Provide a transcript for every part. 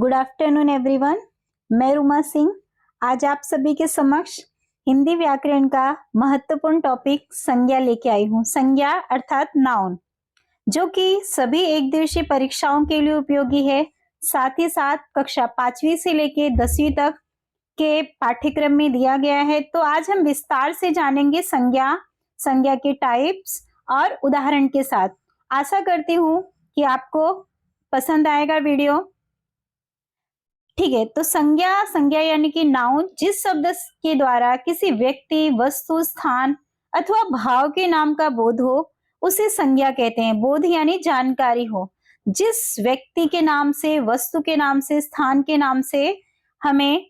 Good afternoon everyone. मैं रुमा सिंह आज आप सभी के समक्ष हिंदी व्याकरण का महत्वपूर्ण टॉपिक संज्ञा लेके आई हूँ। संज्ञा अर्थात नाउन, जो कि सभी एक दिवसीय परीक्षाओं के लिए उपयोगी है। साथ ही साथ कक्षा 5वीं से लेके 10वीं तक के पाठ्यक्रम में दिया गया है। तो आज हम विस्तार से जानेंगे संज्ञा, संज्ञा के टाइप्स और उदाहरण के साथ। आशा करती हूँ कि आपको पसंद आएगा वीडियो। ठीक है, तो संज्ञा यानी कि नाउन, जिस शब्द के द्वारा किसी व्यक्ति, वस्तु, स्थान अथवा भाव के नाम का बोध हो उसे संज्ञा कहते हैं। बोध यानी जानकारी हो। जिस व्यक्ति के नाम से, वस्तु के नाम से, स्थान के नाम से, हमें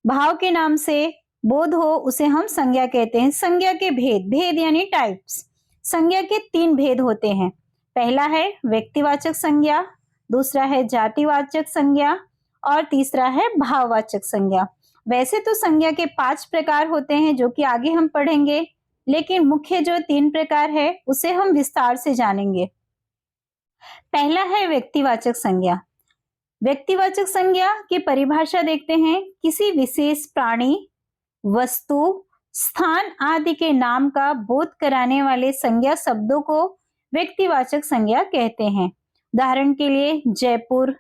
भाव के नाम से बोध हो उसे हम संज्ञा कहते हैं। संज्ञा के भेद यानी टाइप्स। संज्ञा के 3 भेद होते हैं। पहला है व्यक्तिवाचक संज्ञा, दूसरा है जातिवाचक संज्ञा और तीसरा है भाववाचक संज्ञा। वैसे तो संज्ञा के 5 प्रकार होते हैं जो कि आगे हम पढ़ेंगे, लेकिन मुख्य जो 3 प्रकार है उसे हम विस्तार से जानेंगे। पहला है व्यक्तिवाचक संज्ञा। व्यक्तिवाचक संज्ञा की परिभाषा देखते हैं। किसी विशेष प्राणी, वस्तु, स्थान आदि के नाम का बोध कराने वाले संज्ञा शब्दों को व्यक्तिवाचक संज्ञा कहते हैं। उदाहरण के लिए जयपुर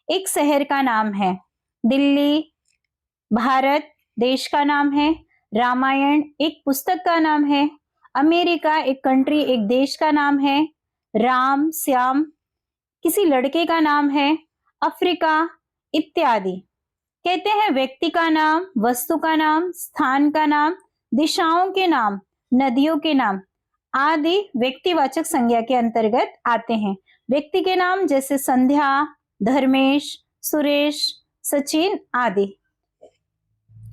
एक शहर का नाम है, दिल्ली भारत देश का नाम है, रामायण एक पुस्तक का नाम है, अमेरिका एक कंट्री, एक देश का नाम है, राम श्याम किसी लड़के का नाम है, अफ्रीका इत्यादि। कहते हैं व्यक्ति का नाम, वस्तु का नाम, स्थान का नाम, दिशाओं के नाम, नदियों के नाम आदि व्यक्तिवाचक संज्ञा के अंतर्गत आते हैं। व्यक्ति के नाम जैसे संध्या, धर्मेश, सुरेश, सचिन आदि।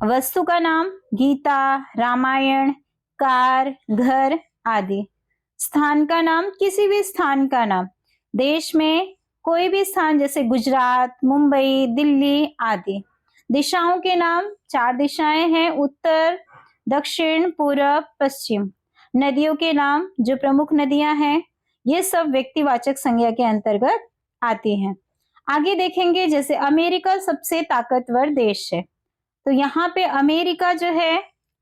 वस्तु का नाम गीता, रामायण, कार, घर आदि। स्थान का नाम किसी भी स्थान का नाम, देश में कोई भी स्थान जैसे गुजरात, मुंबई, दिल्ली आदि। दिशाओं के नाम 4 दिशाएं हैं, उत्तर, दक्षिण, पूर्व, पश्चिम। नदियों के नाम जो प्रमुख नदियां हैं, ये सब व्यक्तिवाचक संज्ञा के अंतर्गत आती हैं। आगे देखेंगे जैसे अमेरिका सबसे ताकतवर देश है, तो यहाँ पे अमेरिका जो है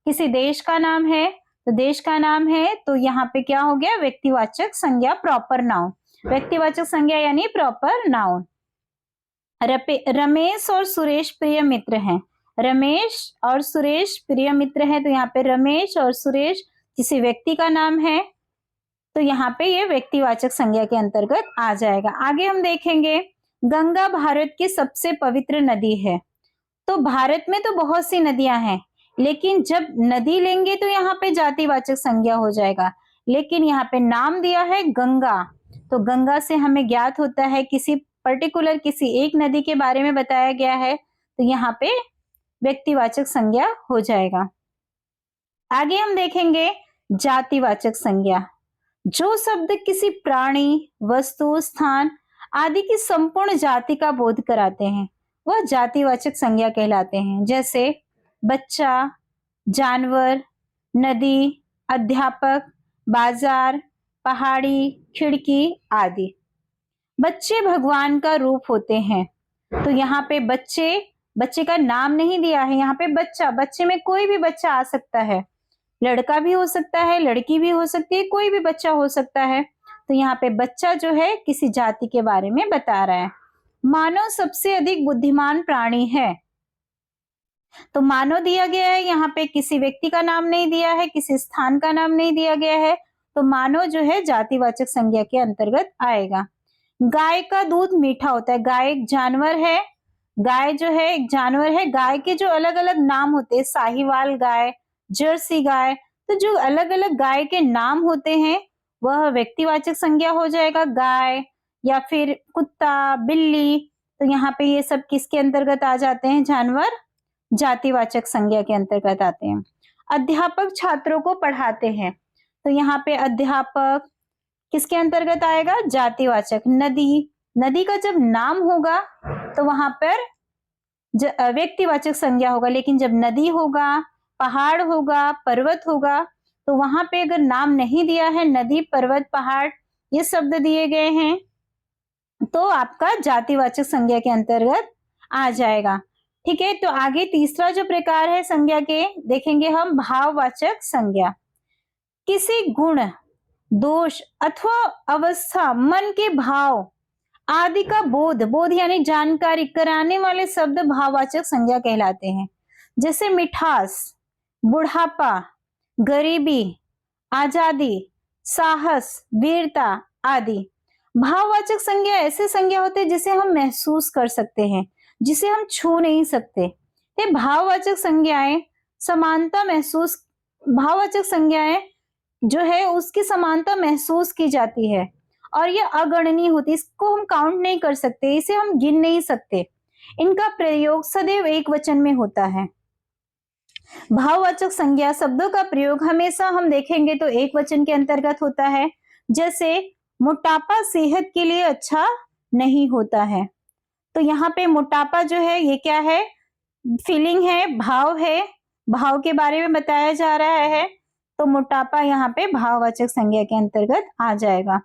किसी देश का नाम है, तो देश का नाम है तो यहाँ पे क्या हो गया, व्यक्तिवाचक संज्ञा, प्रॉपर नाउन। व्यक्तिवाचक संज्ञा यानी प्रॉपर नाउन। रमेश और सुरेश प्रिय मित्र हैं। रमेश और सुरेश प्रिय मित्र हैं, तो यहाँ पे रमेश और सुरेश किसी व्यक्ति का नाम है, तो यहाँ पे ये व्यक्तिवाचक संज्ञा के अंतर्गत आ जाएगा। आगे हम देखेंगे गंगा भारत की सबसे पवित्र नदी है। तो भारत में तो बहुत सी नदियां हैं, लेकिन जब नदी लेंगे तो यहाँ पे जातिवाचक संज्ञा हो जाएगा। लेकिन यहाँ पे नाम दिया है गंगा, तो गंगा से हमें ज्ञात होता है किसी पर्टिकुलर, किसी एक नदी के बारे में बताया गया है, तो यहाँ पे व्यक्तिवाचक संज्ञा हो जाएगा। आगे हम देखेंगे जातिवाचक संज्ञा। जो शब्द किसी प्राणी, वस्तु, स्थान आदि की संपूर्ण जाति का बोध कराते हैं वह जातिवाचक संज्ञा कहलाते हैं। जैसे बच्चा, जानवर, नदी, अध्यापक, बाजार, पहाड़ी, खिड़की आदि। बच्चे भगवान का रूप होते हैं, तो यहाँ पे बच्चे का नाम नहीं दिया है, यहाँ पे बच्चा, बच्चे में कोई भी बच्चा आ सकता है, लड़का भी हो सकता है, लड़की भी हो सकती है, कोई भी बच्चा हो सकता है। तो यहाँ पे बच्चा जो है किसी जाति के बारे में बता रहा है। मानव सबसे अधिक बुद्धिमान प्राणी है, तो मानव दिया गया है, यहाँ पे किसी व्यक्ति का नाम नहीं दिया है, किसी स्थान का नाम नहीं दिया गया है, तो मानव जो है जातिवाचक संज्ञा के अंतर्गत आएगा। गाय का दूध मीठा होता है। गाय एक जानवर है, गाय जो है एक जानवर है। गाय के जो अलग अलग नाम होते हैं, साहिवाल गाय, जर्सी गाय, तो जो अलग अलग गाय के नाम होते हैं वह व्यक्तिवाचक संज्ञा हो जाएगा। गाय या फिर कुत्ता, बिल्ली, तो यहाँ पे ये सब किसके अंतर्गत आ जाते हैं, जानवर, जातिवाचक संज्ञा के अंतर्गत आते हैं। अध्यापक छात्रों को पढ़ाते हैं, तो यहाँ पे अध्यापक किसके अंतर्गत आएगा, जातिवाचक। नदी का जब नाम होगा तो वहां पर व्यक्तिवाचक संज्ञा होगा, लेकिन जब नदी होगा, पहाड़ होगा, पर्वत होगा, तो वहां पे अगर नाम नहीं दिया है, नदी, पर्वत, पहाड़ ये शब्द दिए गए हैं, तो आपका जातिवाचक संज्ञा के अंतर्गत आ जाएगा। ठीक है, तो आगे तीसरा जो प्रकार है संज्ञा के, देखेंगे हम भाववाचक संज्ञा। किसी गुण, दोष अथवा अवस्था, मन के भाव आदि का बोध, बोध यानी जानकारी कराने वाले शब्द भाववाचक संज्ञा कहलाते हैं। जैसे मिठास, बुढ़ापा, गरीबी, आजादी, साहस, वीरता आदि। भाववाचक संज्ञा ऐसे संज्ञा होते हैं जिसे हम महसूस कर सकते हैं, जिसे हम छू नहीं सकते। ये भाववाचक संज्ञाएं समानता महसूस, भाववाचक संज्ञाएं जो है उसकी समानता महसूस की जाती है और ये अगणनीय होती है, इसको हम काउंट नहीं कर सकते, इसे हम गिन नहीं सकते। इनका प्रयोग सदैव एक वचन में होता है। भाववाचक संज्ञा शब्दों का प्रयोग हमेशा हम देखेंगे तो एक वचन के अंतर्गत होता है। जैसे मोटापा सेहत के लिए अच्छा नहीं होता है, तो यहाँ पे मोटापा जो है ये क्या है, फीलिंग है, भाव है, भाव के बारे में बताया जा रहा है, तो मोटापा यहाँ पे भाववाचक संज्ञा के अंतर्गत आ जाएगा।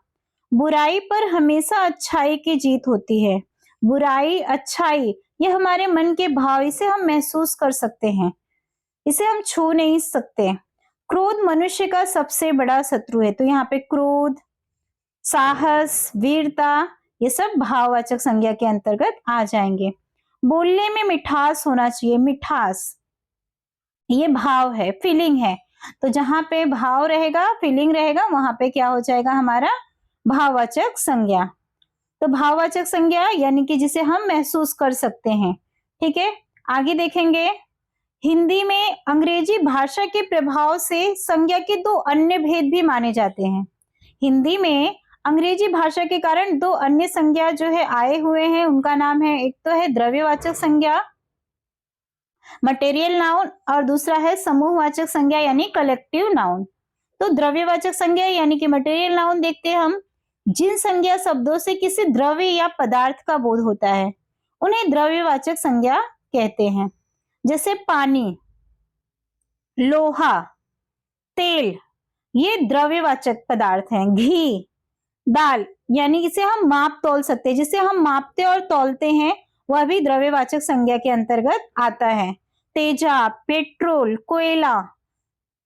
बुराई पर हमेशा अच्छाई की जीत होती है। बुराई, अच्छाई ये हमारे मन के भाव, इसे हम महसूस कर सकते हैं, इसे हम छू नहीं सकते। क्रोध मनुष्य का सबसे बड़ा शत्रु है, तो यहाँ पे क्रोध, साहस, वीरता ये सब भाववाचक संज्ञा के अंतर्गत आ जाएंगे। बोलने में मिठास होना चाहिए, मिठास ये भाव है, फीलिंग है, तो जहां पे भाव रहेगा, फीलिंग रहेगा, वहां पे क्या हो जाएगा हमारा भाववाचक संज्ञा। तो भाववाचक संज्ञा यानी कि जिसे हम महसूस कर सकते हैं। ठीक है, आगे देखेंगे। हिंदी में अंग्रेजी भाषा के प्रभाव से संज्ञा के दो अन्य भेद भी माने जाते हैं। हिंदी में अंग्रेजी भाषा के कारण दो अन्य संज्ञा जो है आए हुए हैं, उनका नाम है, एक तो है द्रव्यवाचक संज्ञा मटेरियल नाउन और दूसरा है समूहवाचक संज्ञा यानी कलेक्टिव नाउन। तो द्रव्यवाचक संज्ञा यानी कि मटेरियल नाउन देखते हैं हम, जिन संज्ञा शब्दों से किसी द्रव्य या पदार्थ का बोध होता है उन्हें द्रव्यवाचक संज्ञा कहते हैं। जैसे पानी, लोहा, तेल ये द्रव्यवाचक पदार्थ हैं। घी, दाल यानी इसे हम माप तौल सकते हैं, जिसे हम मापते और तौलते हैं वह भी द्रव्यवाचक संज्ञा के अंतर्गत आता है। तेजाब, पेट्रोल, कोयला।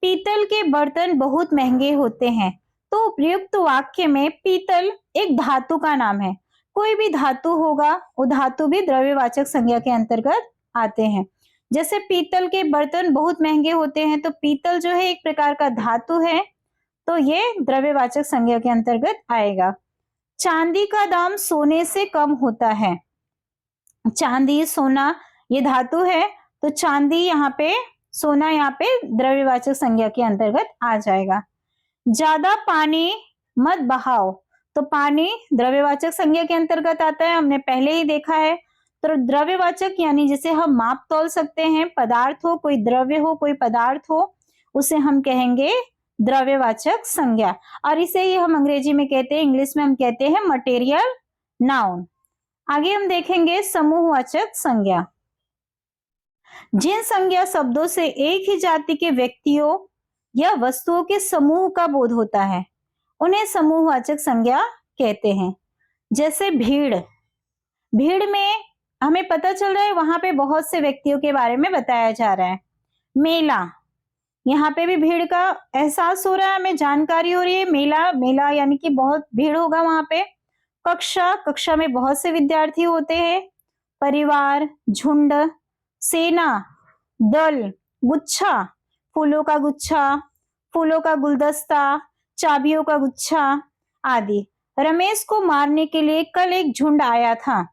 पीतल के बर्तन बहुत महंगे होते हैं, तो उपयुक्त वाक्य में पीतल एक धातु का नाम है, कोई भी धातु होगा वो धातु भी द्रव्यवाचक संज्ञा के अंतर्गत आते हैं। जैसे पीतल के बर्तन बहुत महंगे होते हैं, तो पीतल जो है एक प्रकार का धातु है, तो ये द्रव्यवाचक संज्ञा के अंतर्गत आएगा। चांदी का दाम सोने से कम होता है। चांदी, सोना ये धातु है, तो चांदी यहाँ पे, सोना यहाँ पे द्रव्यवाचक संज्ञा के अंतर्गत आ जाएगा। ज्यादा पानी मत बहाओ, तो पानी द्रव्यवाचक संज्ञा के अंतर्गत आता है, हमने पहले ही देखा है। तो द्रव्यवाचक यानी जिसे हम माप तौल सकते हैं, पदार्थ हो, कोई द्रव्य हो, कोई पदार्थ हो, उसे हम कहेंगे द्रव्यवाचक संज्ञा, और इसे ही हम अंग्रेजी में कहते हैं, इंग्लिश में हम कहते हैं मटेरियल नाउन। आगे हम देखेंगे समूहवाचक संज्ञा। जिन संज्ञा शब्दों से एक ही जाति के व्यक्तियों या वस्तुओं के समूह का बोध होता है उन्हें समूहवाचक संज्ञा कहते हैं। जैसे भीड़, भीड़ में हमें पता चल रहा है वहां पे बहुत से व्यक्तियों के बारे में बताया जा रहा है। मेला, यहाँ पे भी भीड़ का एहसास हो रहा है, हमें जानकारी हो रही है। मेला, मेला यानी कि बहुत भीड़ होगा वहां पे। कक्षा, कक्षा में बहुत से विद्यार्थी होते हैं। परिवार, झुंड, सेना, दल, गुच्छा, फूलों का गुच्छा, फूलों का गुलदस्ता, चाबियों का गुच्छा आदि। रमेश को मारने के लिए कल एक झुंड आया था,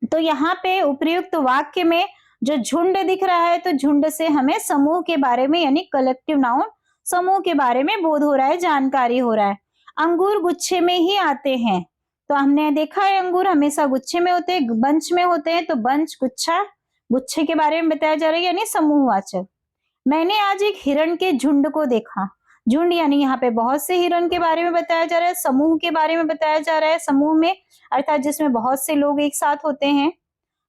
तो यहाँ पे उपयुक्त वाक्य में जो झुंड दिख रहा है, तो झुंड से हमें समूह के बारे में यानी कलेक्टिव नाउन समूह के बारे में बोध हो रहा है, जानकारी हो रहा है। अंगूर गुच्छे में ही आते हैं, तो हमने देखा है अंगूर हमेशा गुच्छे में होते हैं, बंच में होते हैं, तो बंच, गुच्छा, गुच्छे के बारे में बताया जा रहा है यानी समूहवाचक। मैंने आज एक हिरण के झुंड को देखा। झुंड यानी यहाँ पे बहुत से हिरण के बारे में बताया जा रहा है, समूह के बारे में बताया जा रहा है। समूह में अर्थात जिसमें बहुत से लोग एक साथ होते हैं।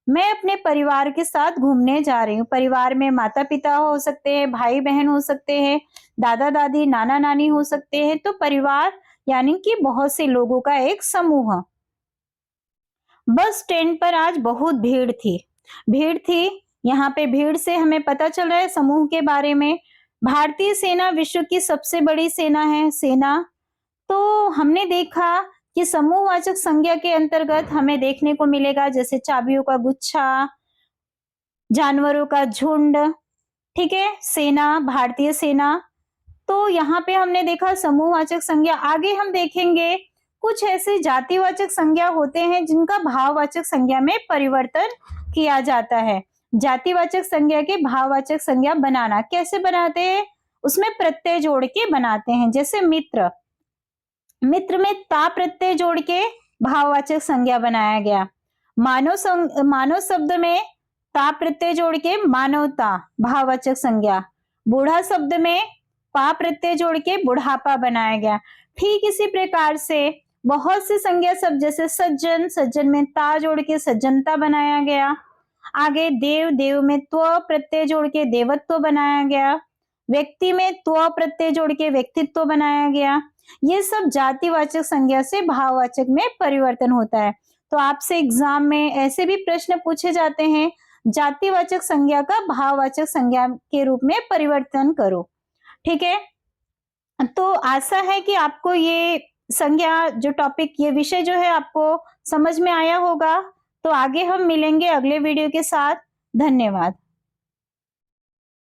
मैं अपने परिवार के साथ घूमने जा रही हूँ। परिवार में माता पिता हो सकते हैं, भाई बहन हो सकते हैं, दादा दादी, नाना नानी हो सकते हैं। तो परिवार यानी कि बहुत से लोगों का एक समूह। बस स्टैंड पर आज बहुत भीड़ थी। भीड़ थी, यहाँ पे भीड़ से हमें पता चल रहा है समूह के बारे में। भारतीय सेना विश्व की सबसे बड़ी सेना है, सेना। तो हमने देखा कि समूहवाचक संज्ञा के अंतर्गत हमें देखने को मिलेगा जैसे चाबियों का गुच्छा, जानवरों का झुंड, ठीक है, सेना, भारतीय सेना। तो यहाँ पे हमने देखा समूहवाचक संज्ञा। आगे हम देखेंगे कुछ ऐसे जातिवाचक संज्ञा होते हैं जिनका भाववाचक संज्ञा में परिवर्तन किया जाता है। जातिवाचक संज्ञा के भाववाचक संज्ञा बनाना कैसे बनाते हैं, उसमें प्रत्यय जोड़ के बनाते हैं। जैसे मित्र, मित्र में ता प्रत्यय जोड़ के भाववाचक संज्ञा बनाया गया। मानव शब्द में ता प्रत्यय जोड़ के मानवता भाववाचक संज्ञा। बूढ़ा शब्द में पा प्रत्यय जोड़ के बुढ़ापा बनाया गया। ठीक इसी प्रकार से बहुत सी संज्ञा शब्द जैसे सज्जन, सज्जन में ता जोड़ के सज्जनता बनाया गया। आगे देव, देव में त्व प्रत्यय जोड़ के देवत्व बनाया गया। व्यक्ति में त्व प्रत्यय जोड़ के व्यक्तित्व बनाया गया। ये सब जातिवाचक संज्ञा से भाववाचक में परिवर्तन होता है। तो आपसे एग्जाम में ऐसे भी प्रश्न पूछे जाते हैं, जातिवाचक संज्ञा का भाववाचक संज्ञा के रूप में परिवर्तन करो। ठीक है, तो आशा है कि आपको ये संज्ञा जो टॉपिक, ये विषय जो है आपको समझ में आया होगा। तो आगे हम मिलेंगे अगले वीडियो के साथ। धन्यवाद।